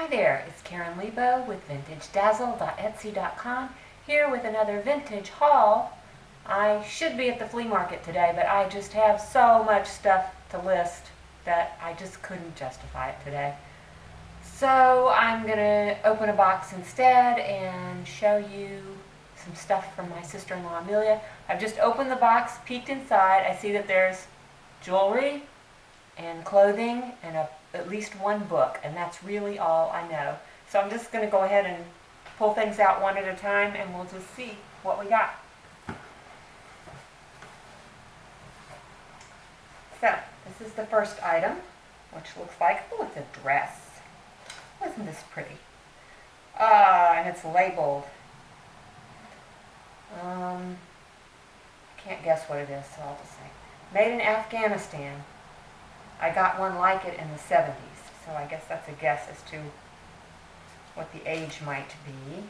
Hi there, it's Karen Leabo with vintagedazz.etsy.com here with another vintage haul. I should be at the flea market today, but I just have so much stuff to list that I just couldn't justify it today. So I'm going to open a box instead and show you some stuff from my sister-in-law Amelia. I've just opened the box, peeked inside. I see that there's jewelry and clothing and at least one book, and that's really all I know. So I'm just going to go ahead and pull things out one at a time, and we'll just see what we got. So this is the first item, which looks like, oh, it's a dress. Isn't this pretty? And it's labeled. Can't guess what it is, so I'll just say made in Afghanistan. I got one like it in the 70s, so I guess that's a guess as to what the age might be.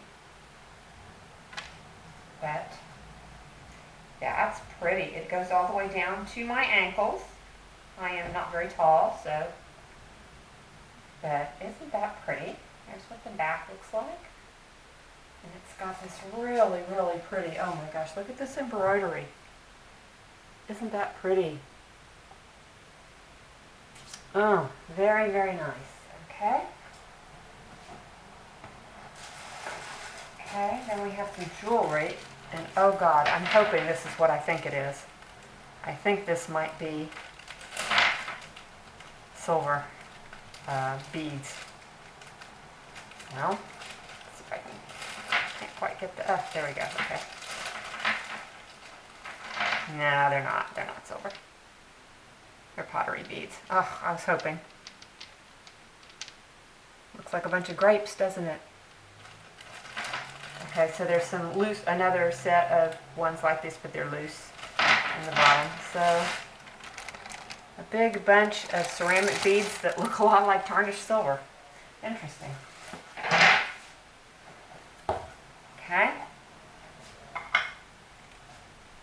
But yeah, that's pretty. It goes all the way down to my ankles. I am not very tall, so, but isn't that pretty? Here's what the back looks like. And it's got this really, really pretty, oh my gosh, look at this embroidery. Isn't that pretty? Oh, very, very nice. Okay. Okay, then we have some jewelry. And oh God, I'm hoping this is what I think it is. I think this might be silver beads. Well, let's see if I can't quite get the, there we go, okay. No, they're not silver. They're pottery beads. Oh, I was hoping. Looks like a bunch of grapes, doesn't it? Okay, so there's some loose, another set of ones like this, but they're loose in the bottom. So, a big bunch of ceramic beads that look a lot like tarnished silver. Interesting. Okay.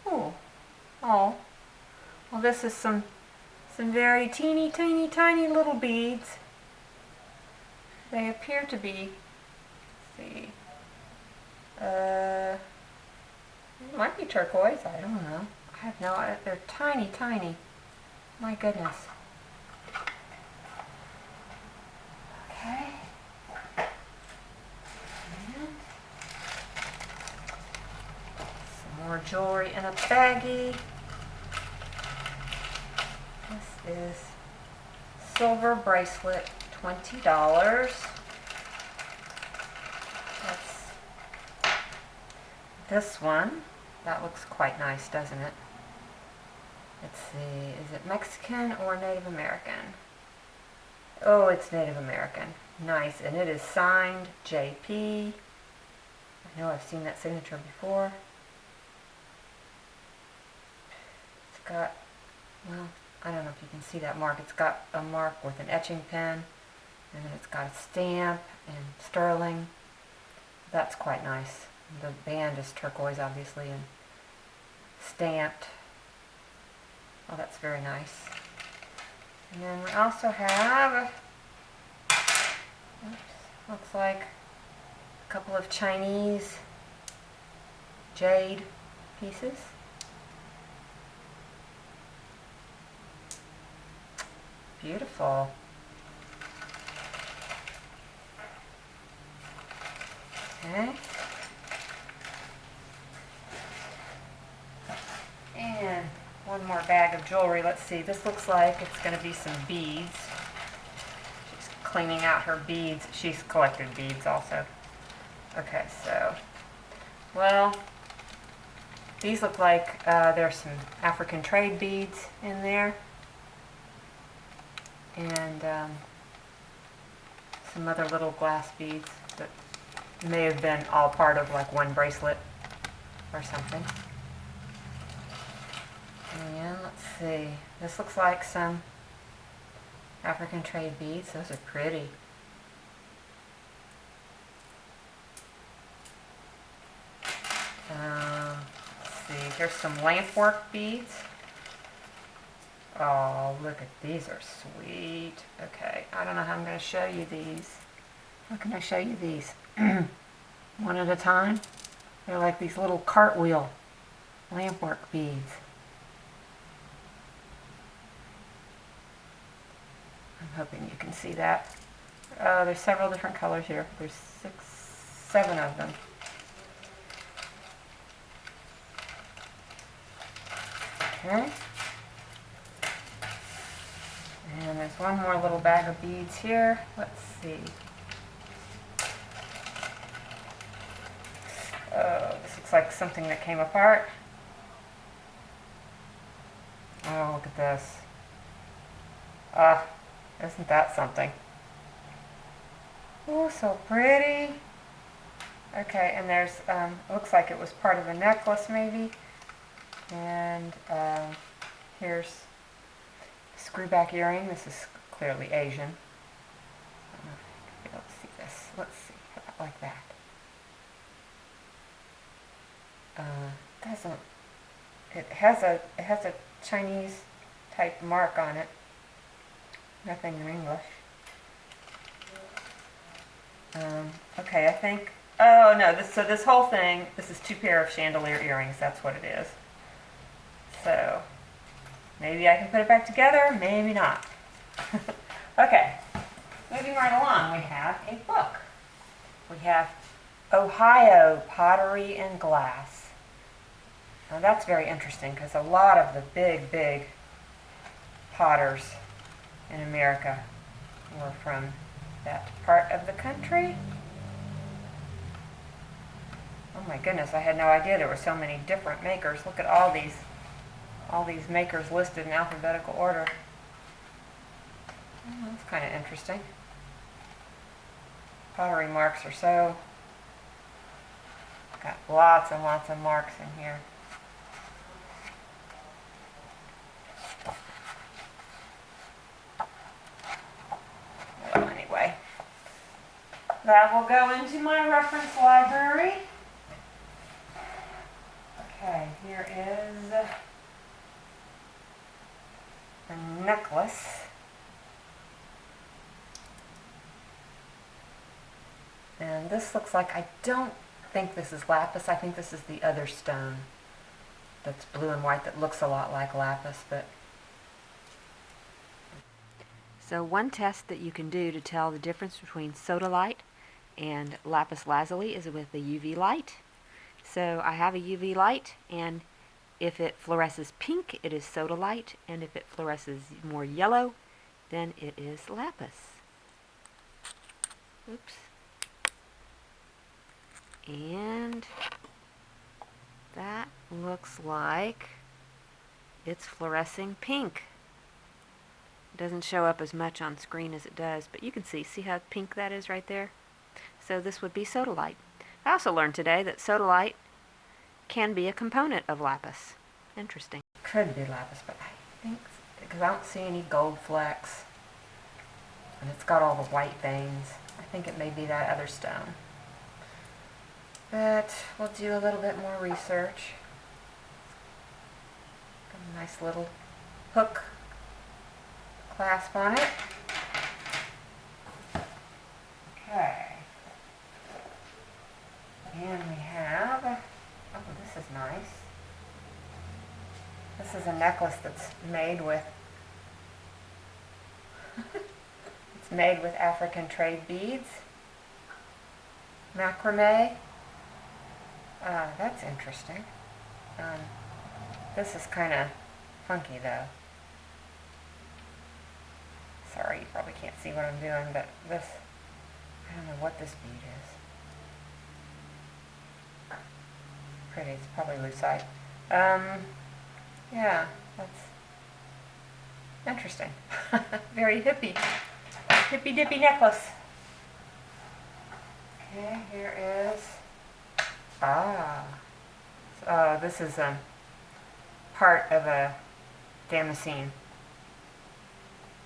Ooh. Oh. Well, this is some very teeny, tiny, tiny little beads. They appear to be, let's see, it might be turquoise, I don't know. I have no idea. They're tiny, tiny. My goodness. Okay. And some more jewelry in a baggie. This is silver bracelet, $20. That's this one. That looks quite nice, doesn't it? Let's see, is it Mexican or Native American? Oh, it's Native American. Nice, and it is signed JP. I know I've seen that signature before. It's got, well, I don't know if you can see that mark. It's got a mark with an etching pen, and then it's got a stamp and sterling. That's quite nice. The band is turquoise, obviously, and stamped. Oh, that's very nice. And then we also have, oops, looks like a couple of Chinese jade pieces. Beautiful. Okay. And one more bag of jewelry. Let's see. This looks like it's going to be some beads. She's cleaning out her beads. She's collected beads also. Okay, so, well, these look like there's some African trade beads in there. And some other little glass beads that may have been all part of like one bracelet or something. And let's see, this looks like some African trade beads. Those are pretty. Let's see, here's some lamp work beads. Oh, look at these, are sweet. Okay, I don't know how I'm going to show you these. How can I show you these? One at a time. They're like these little cartwheel lampwork beads. I'm hoping you can see that. There's several different colors here. There's 7 of them. Okay. And there's one more little bag of beads here. Let's see. Oh, this looks like something that came apart. Oh, look at this. Isn't that something? Oh, so pretty. Okay, and there's, looks like it was part of a necklace maybe. And here's a screwback earring. This is clearly Asian. I don't know if you'll be able to see this. Let's see, how about like that. Doesn't, it has a Chinese type mark on it. Nothing in English. Okay, I think, oh no, so this whole thing, this is 2 pair of chandelier earrings, that's what it is. So, maybe I can put it back together, maybe not. Okay, moving right along, we have a book. We have Ohio Pottery and Glass. Now that's very interesting because a lot of the big potters in America were from that part of the country. Oh my goodness, I had no idea there were so many different makers. Look at all these makers listed in alphabetical order. Oh, that's kind of interesting. Pottery marks are so, got lots and lots of marks in here. Well, anyway, that will go into my reference library. Okay, here is a necklace. And this looks like, I don't think this is lapis. I think this is the other stone that's blue and white that looks a lot like lapis. But so one test that you can do to tell the difference between sodalite and lapis lazuli is with the UV light. So I have a UV light, and if it fluoresces pink, it is sodalite, and if it fluoresces more yellow, then it is lapis. Oops. And that looks like it's fluorescing pink. It doesn't show up as much on screen as it does, but you can see how pink that is right there? So this would be sodalite. I also learned today that sodalite can be a component of lapis. Interesting. Could be lapis, but I think, because I don't see any gold flecks, and it's got all the white veins, I think it may be that other stone. But we'll do a little bit more research. Got a nice little hook clasp on it. Okay. And we have, oh, this is nice. This is a necklace that's made with, it's made with African trade beads. Macrame. That's interesting. This is kind of funky though. Sorry, you probably can't see what I'm doing, but this, I don't know what this bead is. Pretty, it's probably lucite. Yeah, that's interesting. Very hippie dippy necklace. Okay, here is, this is part of a damascene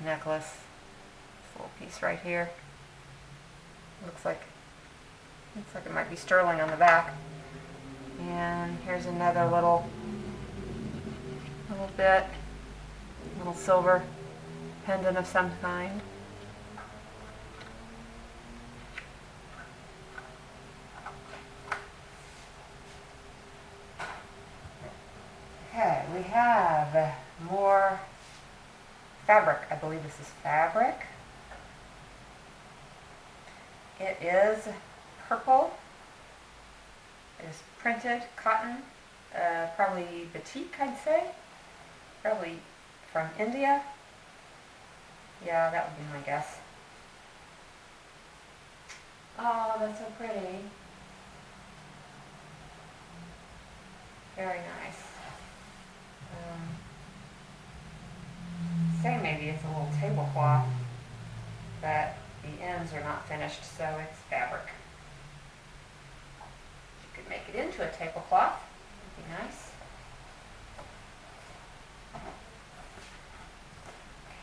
necklace. This little piece right here. Looks like it might be sterling on the back. And here's another little bit, little silver pendant of some kind. have more fabric. I believe this is fabric. It is purple. It is printed cotton, probably batik, I'd say. Probably from India. Yeah, that would be my guess. Oh, that's so pretty. Very nice. Say maybe it's a little tablecloth, but the ends are not finished, so it's fabric. You could make it into a tablecloth. Would be nice.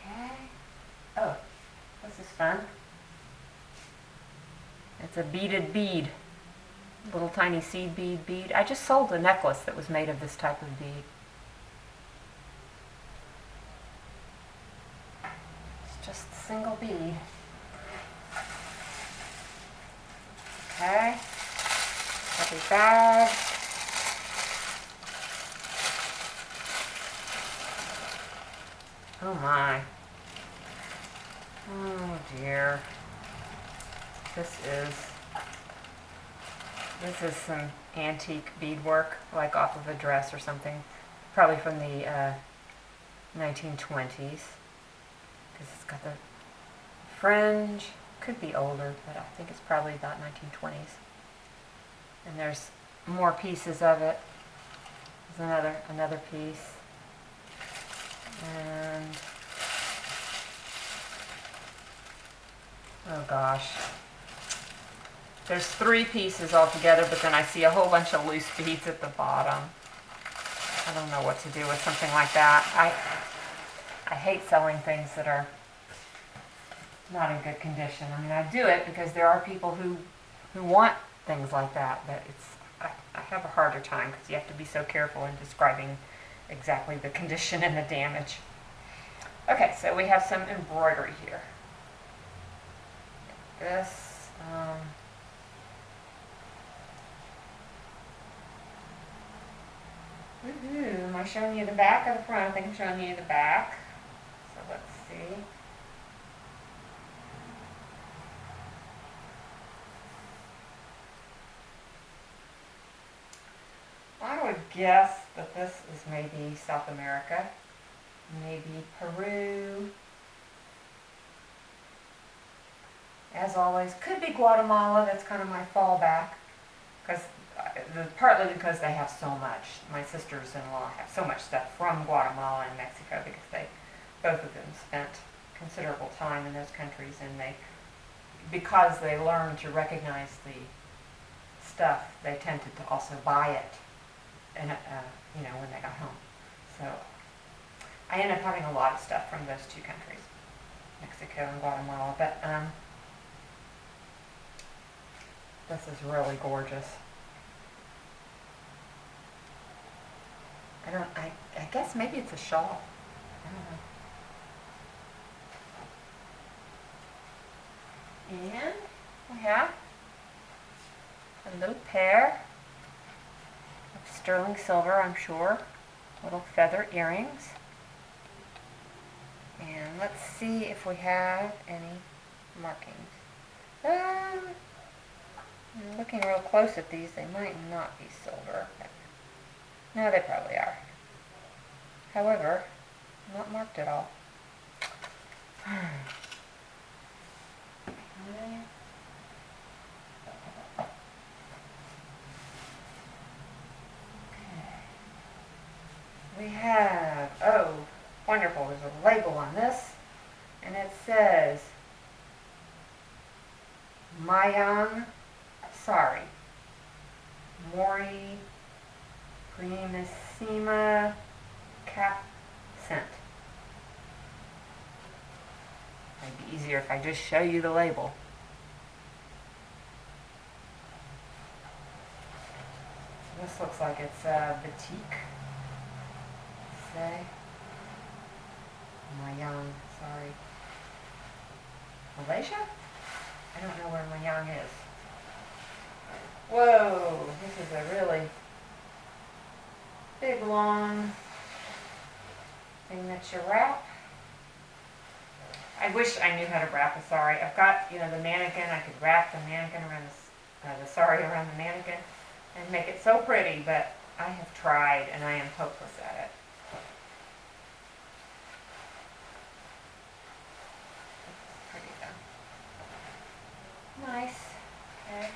Okay. Oh, this is fun. It's a beaded bead. Little tiny seed bead. I just sold a necklace that was made of this type of bead. It's just a single bead. Okay. Heavy bag. Oh my. Oh dear. This is some antique beadwork, like off of a dress or something, probably from the 1920s, because it's got the fringe. Could be older, but I think it's probably about 1920s. And there's more pieces of it. There's another piece, and oh gosh. There's 3 pieces altogether, but then I see a whole bunch of loose beads at the bottom. I don't know what to do with something like that. I hate selling things that are not in good condition. I mean, I do it because there are people who want things like that, but I have a harder time because you have to be so careful in describing exactly the condition and the damage. Okay, so we have some embroidery here. This, woohoo, am I showing you the back or the front? I think I'm showing you the back. So let's see. I would guess that this is maybe South America, maybe Peru. As always, could be Guatemala. That's kind of my fallback, partly because they have so much. My sisters-in-law have so much stuff from Guatemala and Mexico because both of them spent considerable time in those countries, and because they learned to recognize the stuff, they tended to also buy it, and when they got home. So I ended up having a lot of stuff from those 2 countries, Mexico and Guatemala. But this is really gorgeous. I guess maybe it's a shawl. I don't know. And we have a little pair of sterling silver, I'm sure, little feather earrings. And let's see if we have any markings. I'm looking real close at these. They might not be silver. No, they probably are. However, not marked at all. We have, oh, wonderful, there's a label on this, and it says Mayang Sari, Mori Primissima Cap Scent. Might be easier if I just show you the label. This looks like it's batik. Say Mayang, sorry. Malaysia? I don't know where Mayang is. Whoa, this is a really big, long thing that you wrap. I wish I knew how to wrap a sari. I've got, the mannequin. I could wrap the mannequin around the sari around the mannequin and make it so pretty, but I have tried and I am hopeless at it. Pretty though. Nice. Okay.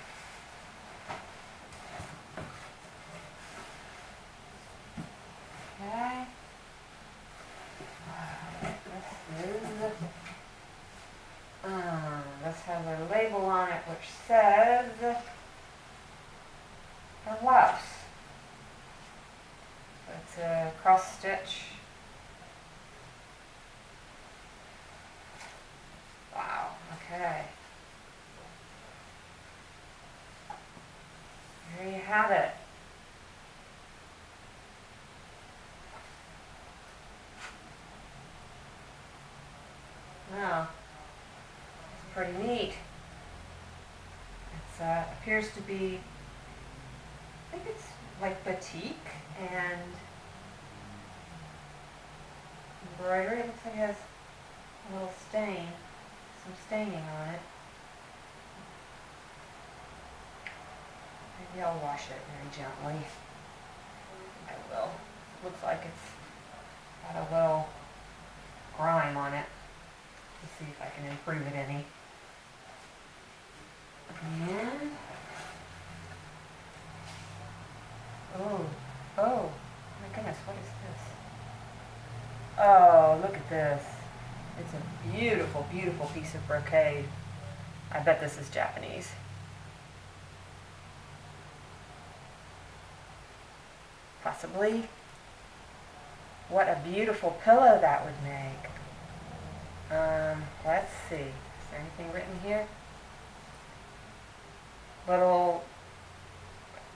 Okay. This has a label on it which says a blouse. It's a cross stitch. Wow, okay. There you have it. Wow, it's pretty neat. It appears to be, I think it's like batik and embroidery. It looks like it has a little stain, some staining on it. Maybe I'll wash it very gently. I will. It looks like it's got a little grime on it. Let's see if I can improve it any. And oh my goodness, what is this? Oh, look at this. It's a beautiful, beautiful piece of brocade. I bet this is Japanese. Possibly. What a beautiful pillow that would make. Let's see. Is there anything written here? Little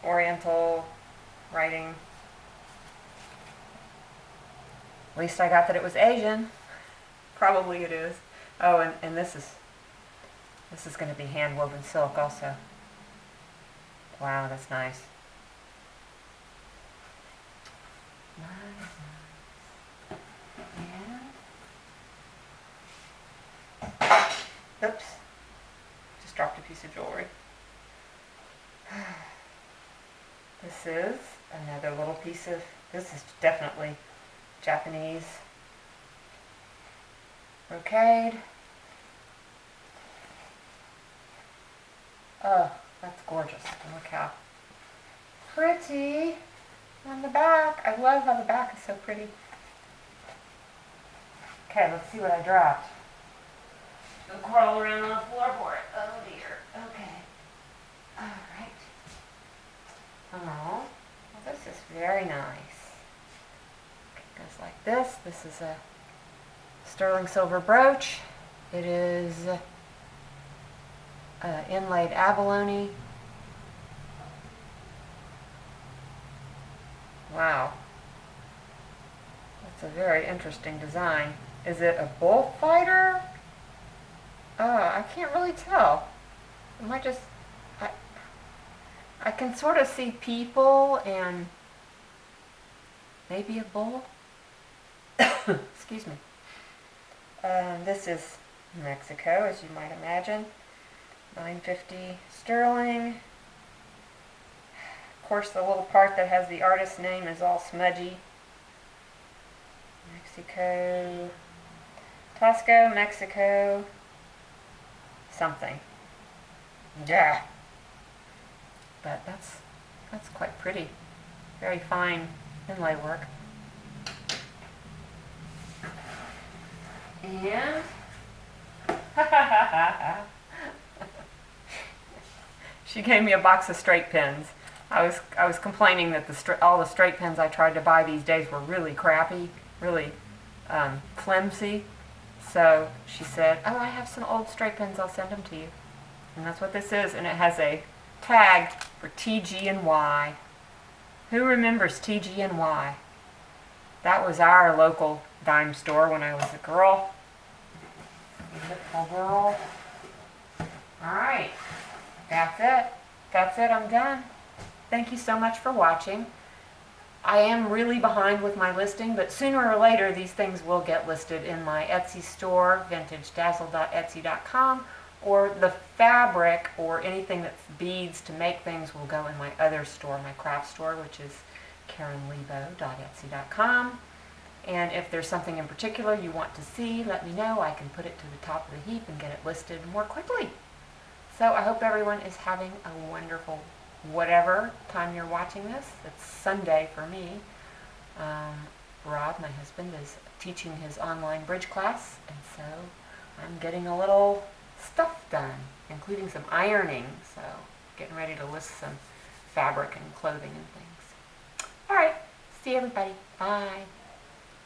Oriental writing. At least I got that it was Asian. Probably it is. Oh, and this is going to be hand woven silk also. Wow, that's nice. Nice. Oops, just dropped a piece of jewelry. This is another little piece of, this is definitely Japanese brocade. Oh, that's gorgeous. Look how pretty on the back. I love how the back is so pretty. Okay, let's see what I dropped. Go crawl around on the floorboard. Oh dear. Okay. Alright. Oh, well, this is very nice. It goes like this. This is a sterling silver brooch. It is inlaid abalone. Wow. That's a very interesting design. Is it a bullfighter? Oh, I can't really tell. It might just, I can sort of see people and maybe a bull. Excuse me. This is Mexico, as you might imagine. $9.50 sterling. Of course, the little part that has the artist's name is all smudgy. Mexico, Tosco, Mexico, something. Yeah. But that's quite pretty. Very fine inlay work. And she gave me a box of straight pins. I was complaining that all the straight pins I tried to buy these days were really crappy, really flimsy. So she said, "Oh, I have some old straight pins. I'll send them to you." And that's what this is. And it has a tag for TG&Y. Who remembers TG&Y? That was our local dime store when I was a girl. Little girl. All right. That's it. That's it. I'm done. Thank you so much for watching. I am really behind with my listing, but sooner or later these things will get listed in my Etsy store, vintagedazz.etsy.com, or the fabric or anything that's beads to make things will go in my other store, my craft store, which is Leabo.etsy.com. And if there's something in particular you want to see, let me know. I can put it to the top of the heap and get it listed more quickly. So I hope everyone is having a wonderful whatever time you're watching this. It's Sunday for me. Rob, my husband, is teaching his online bridge class, and so I'm getting a little stuff done, including some ironing, so getting ready to list some fabric and clothing and things. All right, see everybody. Bye.